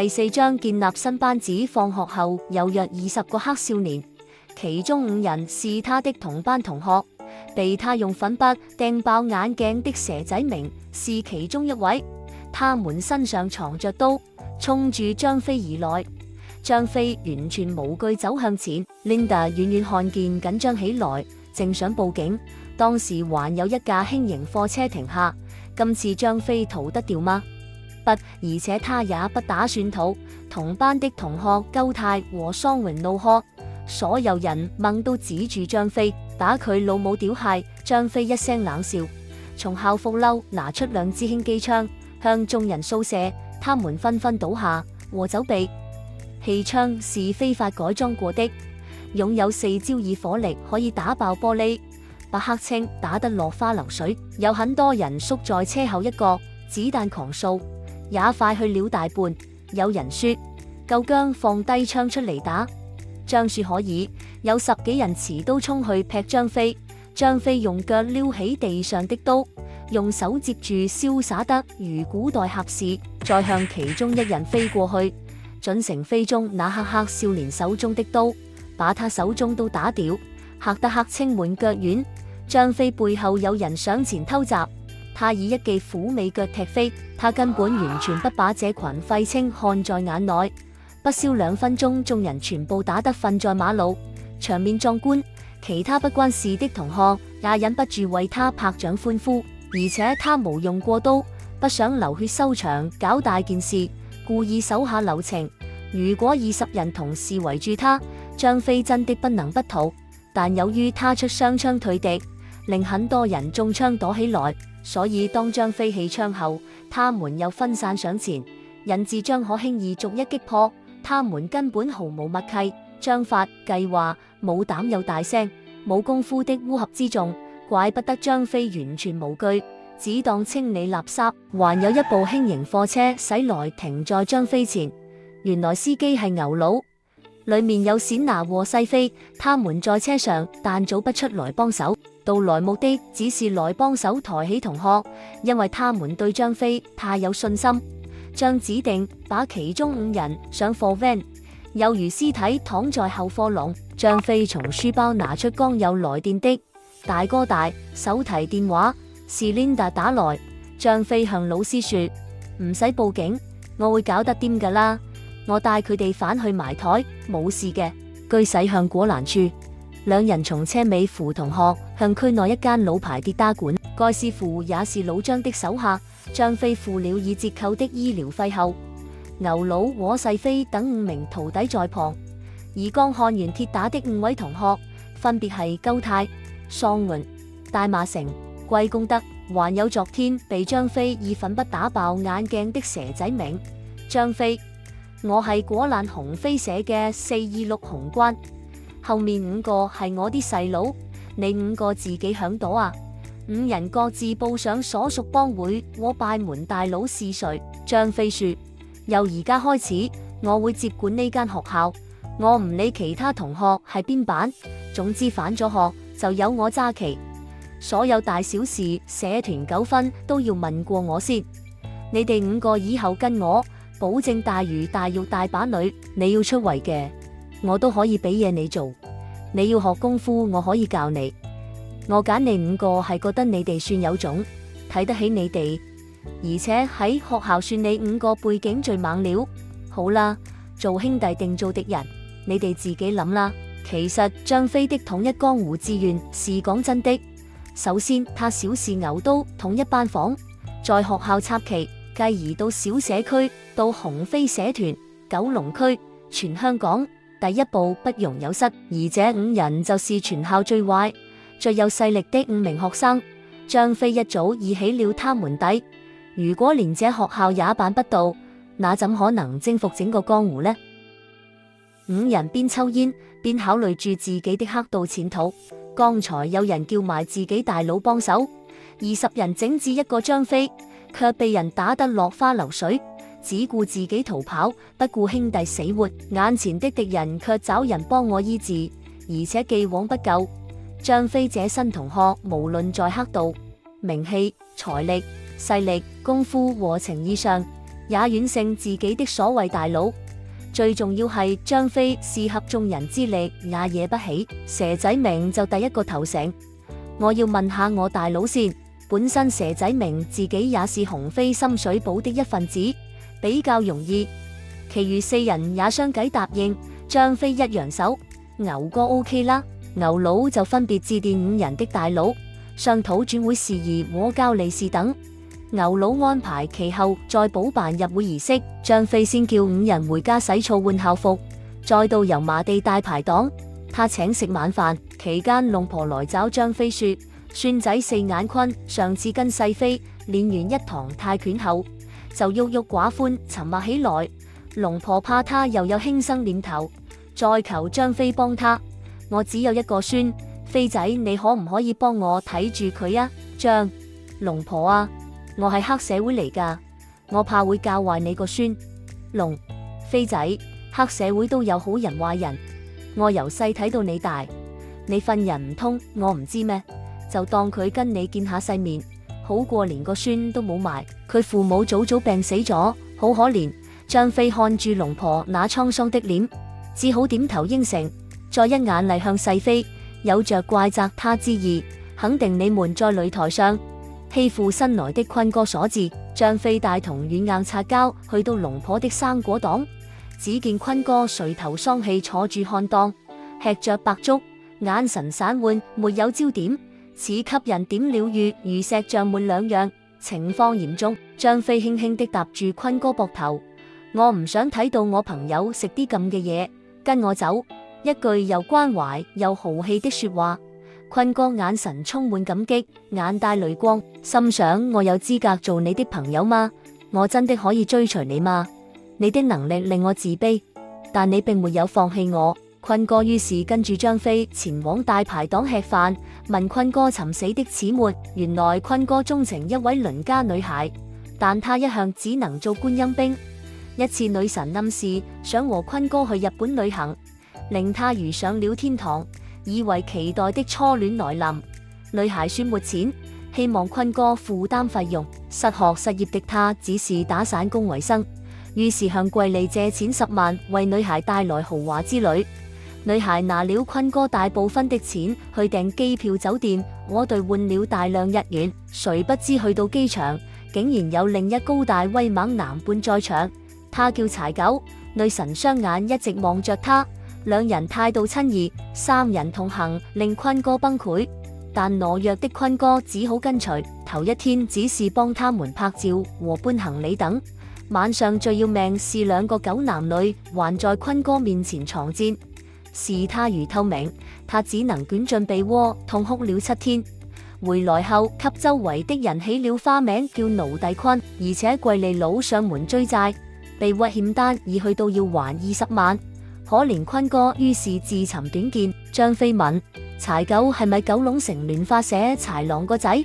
第4章建立新班子。放學後有約20個黑少年，其中5人是他的同班同學，被他用粉筆掟爆眼鏡的蛇仔明是其中一位。他們身上藏着刀，衝住張飛而來。張飛完全無懼走向前。Linda 遠遠看見緊張起來，正想報警，當時還有一架輕型貨車停下。今次張飛逃得掉嗎？不，而且他也不打算逃。同班的同學鳩太和桑榮怒喝，所有人猛都指住張飛，打佢老母屌械。張飛一聲冷笑，從校服褸拿出2支輕機槍，向眾人掃射，他們紛紛倒下和走避。氣槍是非法改裝過的，擁有4焦耳火力，可以打爆玻璃，把黑青打得落花流水。有很多人縮在車後一角，子彈狂掃，也快去了大半。有人說夠薑放低槍出嚟打，張說可以。有10幾人持刀衝去劈張飛，張飛用腳撩起地上的刀，用手接住，瀟灑得如古代俠士，再向其中一人飛過去，準成飛中那黑少年手中的刀，把他手中刀打掉，嚇得黑青滿腳軟。張飛背後有人上前偷襲，他以一記虎尾腳踢飛，他根本完全不把這群廢青看在眼內。不消2分鐘，眾人全部打得瞓在馬路，場面壯觀。其他不關事的同學也忍不住為他拍掌歡呼，而且他無用過刀，不想流血收場，搞大件事，故意手下留情。如果20人同時圍住他，張飛真的不能不逃，但由於他出雙槍退敵，令很多人中槍躲起來，所以當張飛棄槍後，他們又分散上前，引致張可輕易逐一擊破。他們根本毫無默契，章法計劃，冇膽有大聲，冇功夫的烏合之眾，怪不得張飛完全無懼，只當清理垃圾。還有一部輕型貨車駛來停在張飛前，原來司機係牛佬，裏面有冼拿和細飛，他們在車上，但早不出來幫手，到來目的只是來幫手抬起同學，因為他們對張飛太有信心。將指定把其中5人上貨 van， 有如屍體躺在後貨籠。張飛從書包拿出剛有來電的大哥大手提電話，是 Linda 打來。張飛向老師說：唔使報警，我會搞得掂㗎啦，我帶佢哋返去埋台，冇事嘅。據駛向果欄處，2人從車尾扶同學向區內一間老牌跌打館，該師傅也是老張的手下。張飛付了已折扣的醫療費後，牛佬和細飛等5名徒弟在旁，而剛看完鐵打的5位同學分別係鳩太、桑榮、大馬成、貴公德，還有昨天被張飛以粉筆打爆眼鏡的蛇仔明。張飛：我係果欄紅飛社嘅426紅關，後面5個係我啲細佬，你5個自己響度啊！5人各自報上所屬幫會和拜門大佬是誰。張飛說：由而家開始，我會接管呢間學校，我唔理其他同學係邊班，總之返咗學就由我揸旗，所有大小事、社團糾紛都要問過我先。你哋5個以後跟我，保證大魚大肉大把女，你要出圍嘅，我都可以俾嘢你做。你要學功夫，我可以教你。我揀你5個係覺得你哋算有種，睇得起你哋，而且喺學校算你5個背景最猛料。好啦，做兄弟定做敵人，你哋自己諗啦。其實張飛的統一江湖志願是講真的。首先，他小試牛刀統一班房，在學校插旗，繼而到小社區，到紅飛社團、九龍區、全香港，第一步不容有失。而這5人就是全校最壞、最有勢力的5名學生，張飛一早已起了他們底。如果連這學校也辦不到，那怎可能征服整個江湖呢？5人邊抽煙邊考慮住自己的黑道前途。剛才有人叫埋自己大佬幫手，20人整治一個張飛，卻被人打得落花流水，只顧自己逃跑，不顧兄弟死活。眼前的敵人卻找人幫我醫治，而且既往不咎。張飛這新同學無論在黑道、名氣、財力、勢力、功夫和情義上，也遠勝自己的所謂大佬。最重要係張飛是合眾人之力也惹不起，佘仔明就第一個投誠。我要問下我大佬先，本身佘仔明自己也是雄飛深水埗的一份子，比較容易。其餘4人也相繼答應。張飛一揚手，牛哥 OK 啦，牛佬就分別致電5人的大佬，商討轉會事宜和交利是等。牛佬安排其後再補辦入會儀式，張飛先叫5人回家洗澡換校服，再到油麻地大排檔，他請食晚飯期間，龍婆來找張飛說：孫仔4眼坤上次跟細飛練完一堂泰拳後，就鬱鬱寡歡沉默起來。龍婆怕他又有輕生念頭，再求張飛幫他。我只有一個孫，飛仔你可唔可以幫我睇住佢啊？張龍婆啊，我係黑社會嚟噶，我怕會教壞你個孫。龍飛仔，黑社會都有好人壞人，我由細睇到你大，你份人唔通我唔知咩？就當佢跟你見下世面，好過連個孫都冇埋。佢父母早早病死咗，好可憐。張飛看住龍婆那滄桑的臉，只好點頭應承，再一眼嚟向細飛，有着怪責他之意，肯定你們在擂台上欺負新來的坤哥所致。張飛帶同軟硬擦膠去到龍婆的生果檔，只見坤哥垂頭喪氣坐住看檔，吃着白粥，眼神散渙，沒有焦點，似給人點了穴，如石像滿兩樣，情況嚴重。張飛輕輕的搭住坤哥膊頭，我唔想睇到我朋友食啲咁嘅嘢，跟我走。一句又關懷又豪氣的說話。坤哥眼神充滿感激，眼帶淚光，心想：我有資格做你的朋友嗎？我真的可以追隨你嗎？你的能力令我自卑，但你並沒有放棄我。坤哥於是跟住張飛前往大排檔吃飯，問坤哥尋死的始末。原來坤哥鍾情一位鄰家女孩，但他一向只能做觀音兵。一次女神暗示想和坤哥去日本旅行，令他如上了天堂，以為期待的初戀來臨。女孩說沒錢，希望坤哥負擔費用。失學失業的他只是打散工為生，於是向貴利借錢10萬，為女孩帶來豪華之旅。女孩拿了坤哥大部分的錢去訂機票酒店，我兌換了大量日元。誰不知去到機場，竟然有另一高大威猛男伴在場，他叫柴狗。女神雙眼一直望着他，兩人態度親熱，3人同行令坤哥崩潰，但懦弱的坤哥只好跟隨。頭一天只是幫他們拍照和搬行李等，晚上最要命是2個狗男女還在坤哥面前床戰，視他如透明，他只能捲進被窩痛哭了7天。回來後給周圍的人起了花名叫奴隸坤，而且貴利佬上門追債，被屈欠單已去到要還20萬，可憐坤哥於是自尋短見。張飛問柴狗係咪九龍城聯發社豺狼個仔？